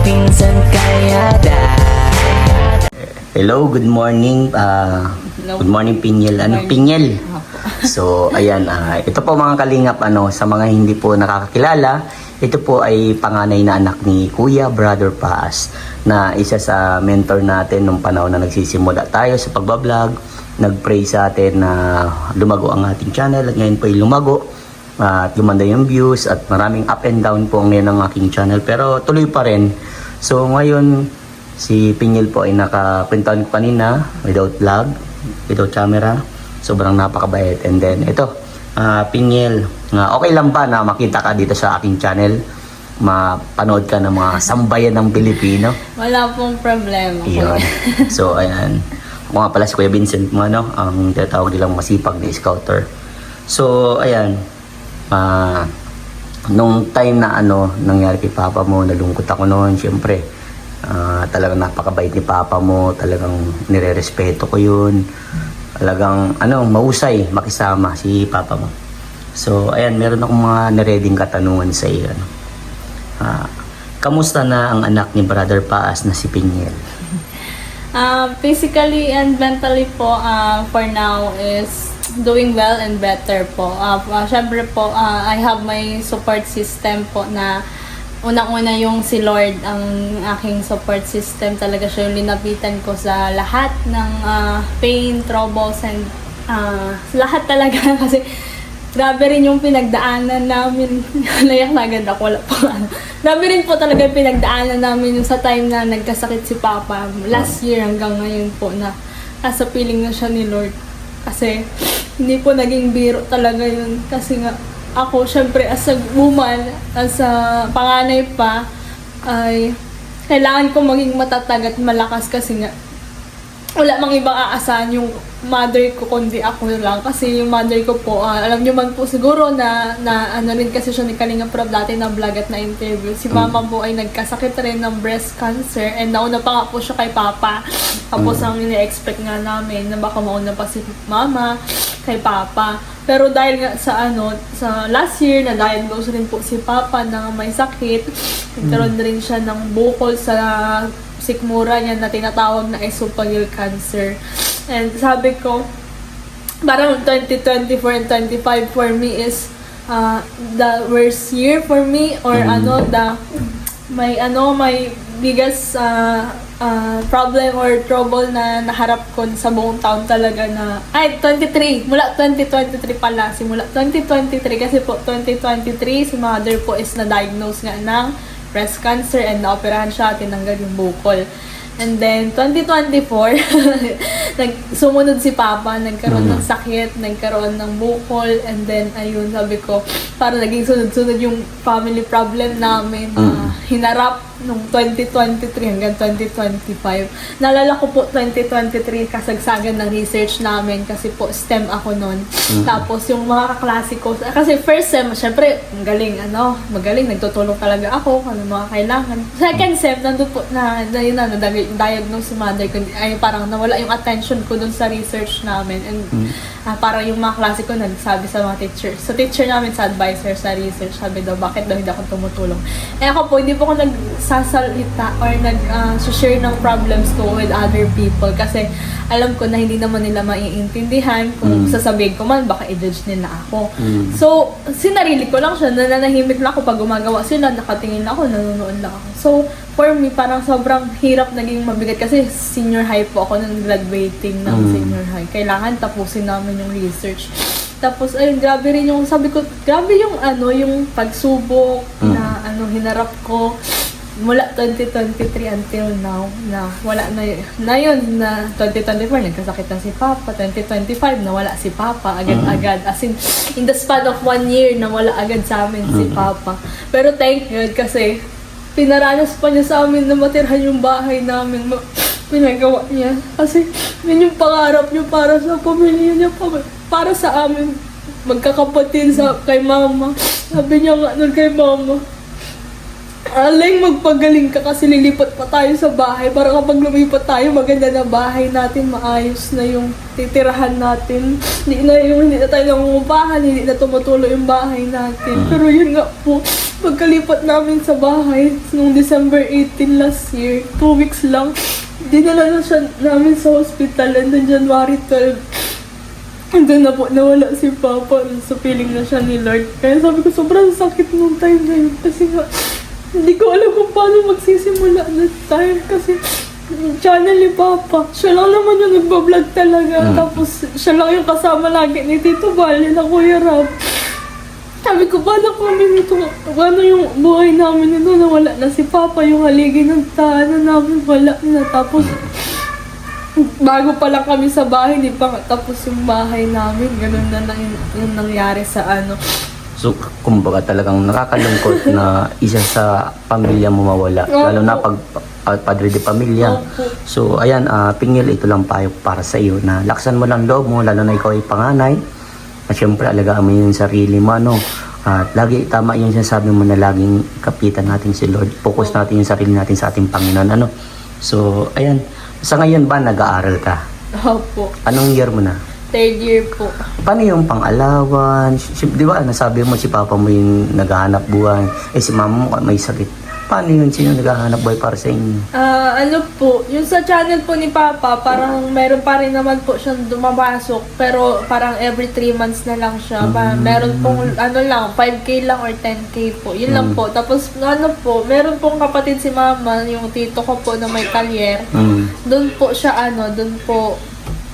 pinsan kaya Hello, good morning. Good morning, Pinyel. Ano, Pinyel? So, ayan. Ito po mga kalingap, sa mga hindi po nakakakilala, ito po ay panganay na anak ni Kuya Brother Paas, na isa sa mentor natin nung panahon na nagsisimula tayo sa pagbablog. Nag-pray sa atin na lumago ang ating channel at ngayon po ay lumago at gumanda yung views at maraming up and down po ngayon ng aking channel, pero tuloy pa rin. So ngayon si Pinyel po ay nakakwentuhan ko kanina without vlog, without camera. Sobrang napakabait. And then ito, Pinyel, okay lang ba na makita ka dito sa aking channel? Mapanood ka ng mga sambayan ng Pilipino? Wala pong problema. Iyon. So ayan, ako nga pala si Kuya Vincent mo, ang tinatawag nilang masipag na scouter. So ayan, nung time na nangyari kay Papa mo, nalungkot ako noon. Siyempre, talagang napakabait ni Papa mo, talagang nire-respeto ko yun. Talagang mahusay makisama si Papa mo. So ayan, meron akong mga nareding katanungan sa iyo. Kamusta na ang anak ni Brother Paas na si Pinyel? Physically and mentally po, for now is doing well and better po. Syempre po, I have my support system po na unang-una yung si Lord ang aking support system. Talaga siya yung linapitan ko sa lahat ng pain, troubles, and lahat talaga kasi grabe rin yung pinagdaanan namin. Nayak na agad ako, wala pa Grabe rin po talaga yung pinagdaanan namin yung sa time na nagkasakit si Papa. Last year hanggang ngayon po na nasa piling na siya ni Lord. Kasi hindi po naging biro talaga yun. Kasi nga ako, syempre, as a woman, as a panganay pa, ay kailangan ko maging matatag at malakas kasi nga wala mang ibang aasahan yung mother ko kundi ako lang. Kasi yung mother ko po, alam nyo man po siguro na rin kasi siya ni Kalinga Prab dati na vlog at na interview. Si mama po ay nagkasakit rin ng breast cancer and nauna pa nga po siya kay Papa. Tapos ang ini-expect nga namin na baka mauna pa si mama kay Papa. Pero dahil nga sa last year na diagnose rin po si Papa na may sakit, nagkaroon rin siya ng bukol sa sikmura niya na tinatawag na esophageal cancer. And sabi ko, parang 2024 and 25 for me is the worst year for me, or may biggest problem or trouble na naharap ko sa buong taon talaga na 23, mula 2023 pala, simula 2023 kasi po 2023 si mother po is na-diagnose nga ng breast cancer and na-operahan siya, tinanggal yung bukol. And then, 2024, sumunod si Papa, nagkaroon ng sakit, nagkaroon ng bukol, and then, ayun, sabi ko, parang naging sunod-sunod yung family problem namin na hinarap nung 2023 hanggang 2025. Naalala ko po, 2023, kasagsagan ng research namin kasi po, STEM ako nun. Tapos, yung mga kaklase ko, kasi first sem, syempre, magaling, nagtutulong talaga ako kung mga kailangan. Second sem, nandun po diagnose si mother ko, ay parang nawala yung attention ko dun sa research namin. And parang yung mga klase ko nagsabi sa mga teacher, sa teacher namin, sa advisor sa research, sabi daw, bakit daw hindi ako tumutulong? Ako po, hindi po ako nagsasalita or nag-share ng problems ko with other people kasi alam ko na hindi naman nila maiintindihan kung sasabihin ko man, baka i-judge nila ako. So, sinarili ko lang siya, nananahimik lang ako pag gumagawa sila, nakatingin lang ako, nanonood lang ako. So, for me, parang sobrang hirap naging mabigat kasi senior high po ako nang graduating ng senior high. Kailangan tapusin namin yung research. Tapos, ayun, grabe rin yung, sabi ko, grabe yung yung pagsubok na hinarap ko mula 2023 until now, na wala na yun, na 2024, nagkasakit na si Papa, 2025, nawala si Papa, agad-agad. As in the span of 1 year, nawala agad sa amin si Papa. Pero thank God kasi pinaranas pa niya sa amin na matirhan yung bahay namin. Pinagawa niya. Kasi yun yung pangarap niya para sa pamilya niya, para sa amin magkakapatid kay Mama. Sabi niya nga nun kay Mama, Aling, magpagaling ka kasi lilipat pa tayo sa bahay para kapag lumipat tayo, maganda na bahay natin, maayos na yung titirahan natin. Hindi na tayo nangungupahan, hindi na tumutuloy yung bahay natin. Pero yun nga po, pagkalipat namin sa bahay, nung December 18 last year, 2 weeks lang, dinala na siya namin sa hospital, and then January 12, and then na po, nawala si Papa sa feeling na siya ni Lord. Kaya sabi ko, sobrang sakit nung time na yun. Kasi nga, hindi ko alam kung paano magsisimula that time. Kasi channel ni Papa, siya lang naman yung nagbablog talaga. Tapos siya lang yung kasama lagi ni Tito Val, na Kuya Rob. Sabi ko, paano kami nito? Paano yung buhay namin nito? Nawala na si Papa, yung haligi ng tahanan namin, wala na. Tapos, bago pa lang kami sa bahay, hindi pa tapos yung bahay namin. Ganun na yung nangyari sa ano. So, kumbaga talagang nakakalungkot na isa sa pamilya mo mawala. Lalo na pag padre de pamilya. So, ayan, Pingil, ito lang payo para sa iyo na laksan mo lang loob mo, lalo na ikaw ay panganay. At syempre, alagaan mo yung sarili mo, ano. At lagi, tama yung sinasabi mo na laging kapitan natin si Lord. Focus natin yung sarili natin sa ating Panginoon, ano. So, ayan. Sa ngayon ba, nag-aaral ka? Opo. Anong year mo na? 3rd year po. Paano yung pang-alawan? Di ba, nasabi mo si Papa mo yung naghahanap buhay. Si Mama mo may sakit. Paano yun? Sino naghahanap buhay para sa inyo? Ano po, yung sa channel po ni Papa, parang meron pa rin naman po siyang dumapasok. Pero parang every 3 months na lang siya. Meron pong, 5K lang or 10K po. Yun lang po. Tapos, meron pong kapatid si Mama, yung tito ko po na may kalyer. Doon po siya, doon po,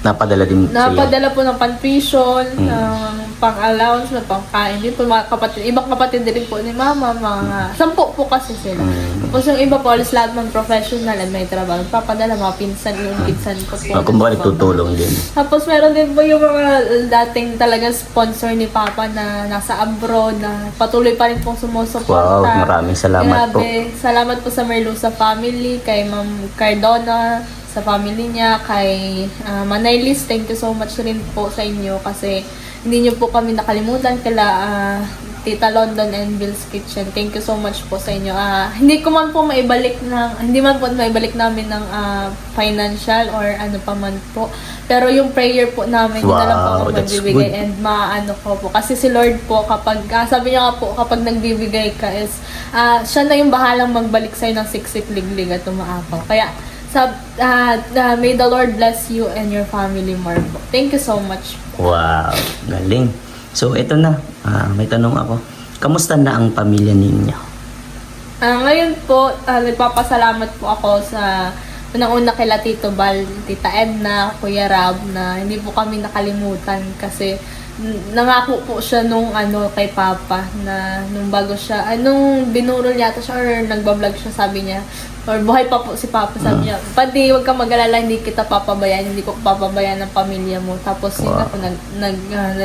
Napadala din napadala po ng pan-tuition, ng pang-allowance, ng pang-kain. Din po mga kapatid, ibang kapatid din po ni Mama, mga 10 po kasi sila. Tapos yung iba po, alis lahat ng professional at may trabaho. Papadala mga pinsan, yung pinsan ko po. Kung bakit tutulong din. Tapos meron din po yung mga dating talaga sponsor ni Papa na nasa abroad, na patuloy pa rin pong sumusuporta. Wow, maraming salamat po. Salamat po sa Merlusa family, kay Ma'am Cardona, sa family niya, kay Manay Liz, thank you so much rin po sa inyo kasi hindi niyo po kami nakalimutan kala Tita London and Bill's Kitchen. Thank you so much po sa inyo. Hindi man po maibalik namin ng financial or ano pa man po. Pero yung prayer po namin, yun na lang po ako magbibigay and maano ko po. Kasi si Lord po, kapag, sabi niya nga po, kapag nagbibigay ka is, siya na yung bahalang magbalik sa'yo ng siksik, liglig at umaapaw. Kaya, may the Lord bless you and your family more po. Thank you so much. Wow, galing. So, ito na. May tanong ako. Kamusta na ang pamilya ninyo? Ngayon po, nagpapasalamat po ako sa unang-una kila Tito Val, Tita Edna, Kuya Rab, na hindi po kami nakalimutan kasi nangako po siya nung kay Papa na nung bago siya, nung binurol yata siya or nagbablog siya, sabi niya, or buhay pa po si Papa, sabi niya, Padi, huwag kang mag-alala, hindi kita papabayaan, hindi ko papabayaan ng pamilya mo. Tapos yun ako,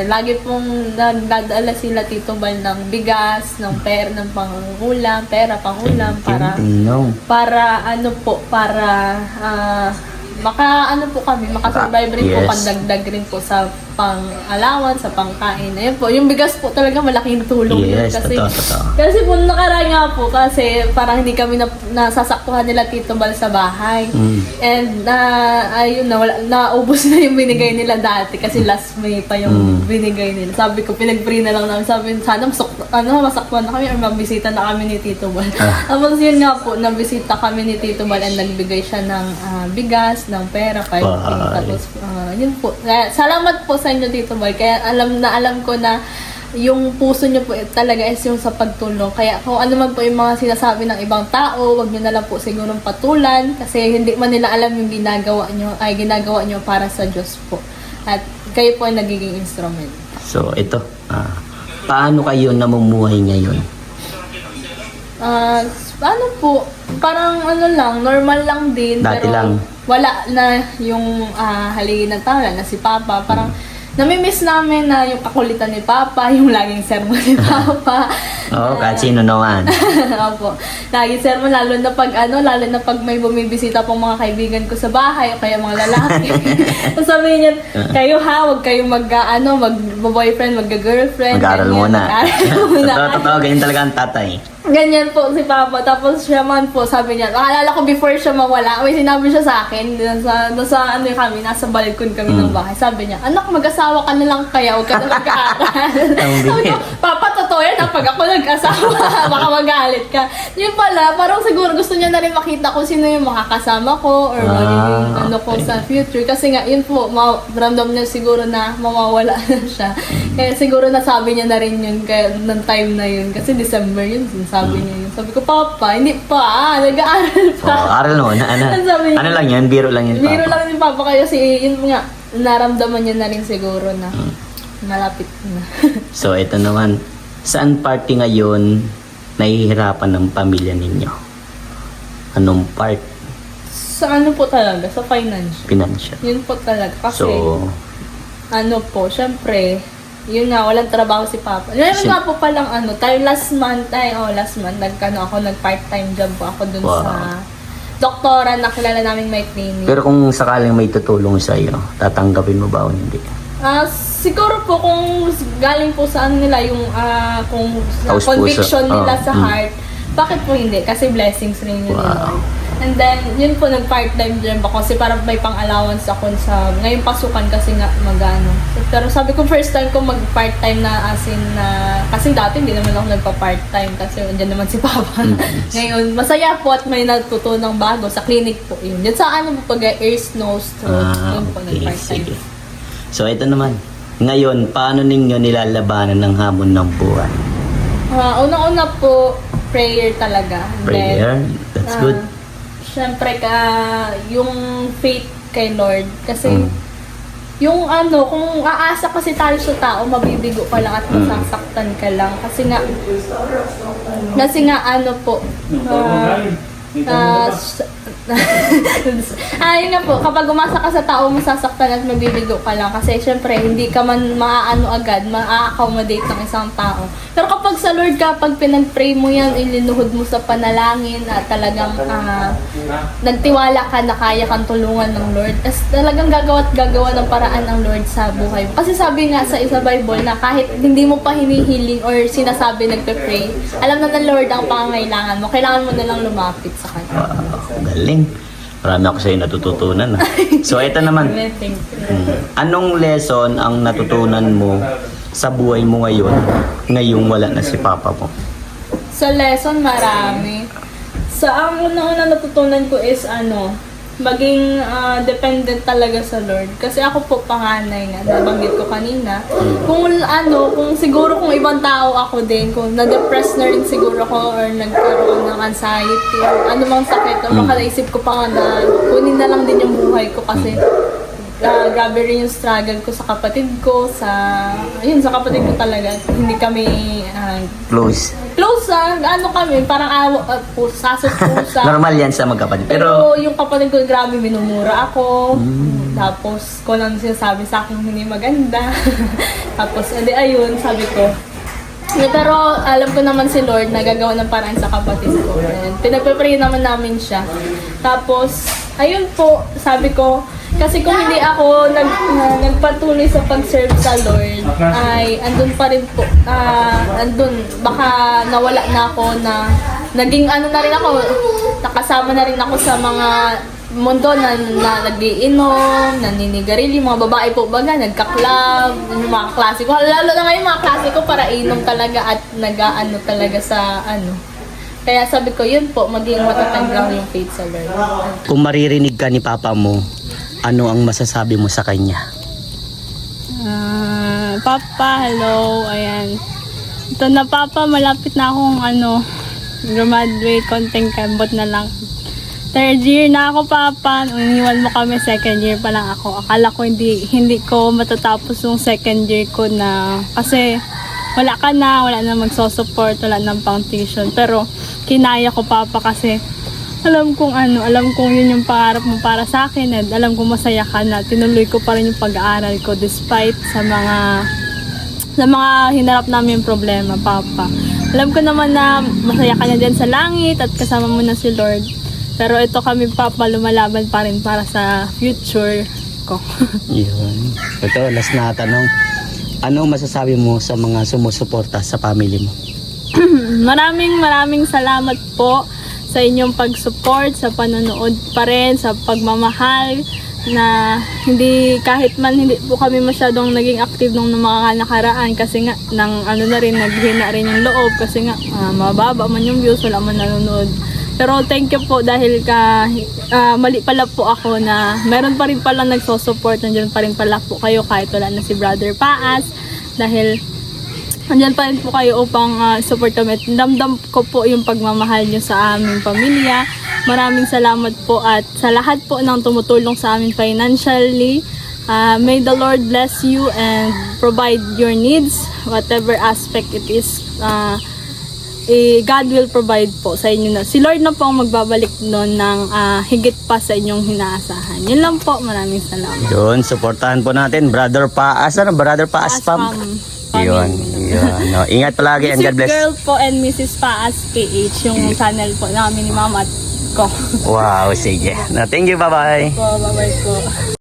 lagi pong nagdadala sila Tito Val ng bigas, ng pera, ng pangulam, pangulam, para makasurvive rin po, pandagdag rin po sa pang-allowance, sa pangkain. Ayun po, yung bigas po talaga malaking tulong yun. Kasi po nakaraan nga po, kasi parang hindi kami nasasaktuhan nila Tito Val sa bahay. And ayun naubos na yung binigay nila dati kasi last May pa yung binigay nila. Sabi ko, pinag-free na lang namin. Sabi, sana masaktuhan na kami or mabisita na kami ni Tito Val. Tapos yun nga po, nabisita kami ni Tito Val and nagbigay siya ng bigas, ng pera, 5K. Tapos yun po. Salamat po sa inyo, Tito Val. Kaya alam ko na yung puso nyo po talaga is yung sa pagtulong. Kaya kung ano man po yung mga sinasabi ng ibang tao, wag nyo na lang po sigurong patulan kasi hindi man nila alam yung ginagawa nyo para sa Diyos po. At kayo po ay nagiging instrument. So, ito. Paano kayo namumuhay ngayon? Ano po, parang normal lang din. Dati pero lang. Wala na yung haligi ng tao, na si Papa. Parang namimiss namin na yung kakulitan ni Papa, yung laging sermon ni Papa. Oo, kahit sino naman. Opo. Laging sermon, lalo na pag may bumibisita pong mga kaibigan ko sa bahay, o kaya mga lalaki. So sabihin niya, kayo huwag kayong mag-boyfriend, mag-girlfriend. Mag-aaral muna. Totoo, ganyan talaga ang tatay. Ganyan po si Papa. Tapos siya man po, sabi niya, naalala ko before siya mawala, may sinabi siya sa akin, nasa ano kami, nasa balkon kami ng bahay. Sabi niya, anak, mag-asawa ka na lang kaya, huwag ka na mag-aaral. Sabi ko, Papa, totoo yan, pag ako nag-asawa, baka magalit ka. Yun pala, parang siguro gusto niya na rin makita kung sino yung makakasama ko or magiging ano ko sa future. Kasi nga, yun po, ramdam niya siguro na mawawala na siya. Kaya siguro nasabi niya na rin yun kaya, ng time na yun. Kasi December yun, sabi niya yun. Sabi ko, Papa, hindi pa, nag-aaral pa. Aral mo, ano lang yan, biro lang yan, Biro Papa. lang din Papa kayo si yun nga, naramdaman niya na rin siguro na malapit na. So, ito naman, saan party ngayon nahihirapan ng pamilya ninyo? Anong part? Sa ano po talaga, sa financial. Financial. Yun po talaga. Kasi, So, ano po, syempre, yun nga, walang trabaho si Papa. Meron nga po palang ano, tayo last month, nag-part-time job po ako dun Wow. sa doktora na kilala namin may clinic. pero kung sakaling may tutulong sa iyo, tatanggapin mo ba o hindi? Siguro po kung galing po sa ano nila, yung kung sa Taos puso. conviction nila sa Mm. heart, bakit po hindi? Kasi blessings rin yun. Wow. And then, yun po, nag-part-time job ako kasi parang may pang-allowance ako sa ngayong pasukan kasi nga magano. Pero sabi ko, first time ko mag-part-time na as in na, kasi dati hindi naman ako nagpa-part-time kasi andyan naman si Papa. Ngayon, masaya po at may natutunang bago sa clinic po yun. Yan sa ano po, ears, nose, throat. Yun po, Okay, nag-part-time. sige. So, ito naman. Ngayon, paano ninyo nilalabanan ng hamon ng buhay? Unang-una po, prayer talaga. And Prayer? That's good. Siyempre yung faith kay Lord. Kasi, Mm. yung ano, kung aasa kasi tayo sa tao, mabibigo ka lang at masasaktan ka lang. Kasi nga ano po, yun nga po, kapag umasa ka sa tao, masasaktan at mabibigo ka lang. Kasi syempre, hindi ka man maaano agad, ma-accommodate ng isang tao. Pero kapag sa Lord ka, pag pinag-pray mo yan, ilinuhod mo sa panalangin at talagang nagtiwala ka na kaya kang tulungan ng Lord. As talagang gagawa ng paraan ng Lord sa buhay mo. Kasi sabi nga sa Bible na kahit hindi mo pa hinihiling or sinasabi nagpe-pray, alam na ng Lord ang pangangailangan mo. Kailangan mo na lang lumapit sa Kanya. Wow, galing. Marami ako sa'yo natututunan. So, ito naman. Anong lesson ang natutunan mo sa buhay mo ngayon, ngayong wala na si Papa mo? Sa lesson, marami. Ang una-una natutunan ko is maging dependent talaga sa Lord. Kasi ako po panganay nga, nabanggit ko kanina. Kung siguro kung ibang tao ako din, kung na-depress na rin siguro ako or nagkaroon ng anxiety or anumang sakit, o baka naisip ko pa nga na kunin na lang din yung buhay ko kasi grabe rin yung struggle ko sa kapatid ko, sa kapatid ko talaga. Hindi kami Close. kami, parang pusa. Normal yan sa magkapatid. Pero yung kapatid ko, grabe, minumura ako. Tapos, kung ano sinasabi sa akin, hindi maganda. Tapos, ayun, sabi ko. Pero, alam ko naman si Lord na gagawa ng paraan sa kapatid ko. Pinagpe-pray naman namin siya. Tapos, ayun po, sabi ko, kasi kung hindi ako nagpatuloy sa pag-serve sa Lord, ay andun pa rin po, baka nawala na ako na, naging na rin ako, nakasama na rin ako sa mga mundo na nagiinom, naninigarilyo, mga babae po baga, nagka-club, yung mga klasiko. Lalo na ngayon mga klasiko para inom talaga at nag-aano talaga sa Kaya sabi ko, yun po, maging matatag lang yung faith sa Lord. Kung maririnig ka ni Papa mo, ano ang masasabi mo sa kanya? Papa, hello, ayan. Ito na Papa, malapit na akong graduate, konting kambot na lang. Third year na ako, Papa. Iniwan mo kami, second year pa lang ako. Akala ko hindi ko matatapos yung second year ko na, kasi wala na magsosupport, wala nang pang tuition. Pero kinaya ko, Papa, kasi alam kong yun yung pangarap mo para sa akin at alam kong masaya ka na tinuloy ko pa rin yung pag-aaral ko despite sa mga hinarap namin yung problema, Papa. Alam ko naman na masaya ka na dyan sa langit at kasama mo na si Lord. Pero ito kami, Papa, lumalaban pa rin para sa future ko. Yun. Ito, last na tanong. Ano masasabi mo sa mga sumusuporta sa family mo? maraming salamat po sa inyong pag-support, sa panonood pa rin, sa pagmamahal na hindi kahit man hindi po kami masyadong naging active nung mga nakaraan kasi nga nang naghina rin yung loob kasi nga mababa man yung views, wala man nanonood. Pero thank you po dahil mali pala po ako na meron pa rin pala nagso-support, nandiyan pa rin pala po kayo kahit wala na si Brother Paas dahil andyan pa rin po kayo upang support kami. Damdam ko po yung pagmamahal nyo sa aming pamilya. Maraming salamat po at sa lahat po ng tumutulong sa amin financially. May the Lord bless you and provide your needs, whatever aspect it is. God will provide po sa inyo na. Si Lord na po ang magbabalik noon ng higit pa sa inyong hinaasahan. Yun lang po. Maraming salamat. Yun, supportahan po natin Brother Paas. Brother Paas Pam? Yun. No, ingat palagi and God bless. Girl po and Mrs. Paas PH, yung channel po namin ni Mama at ko. Wow, sige. No, thank you, bye-bye. Bye-bye po.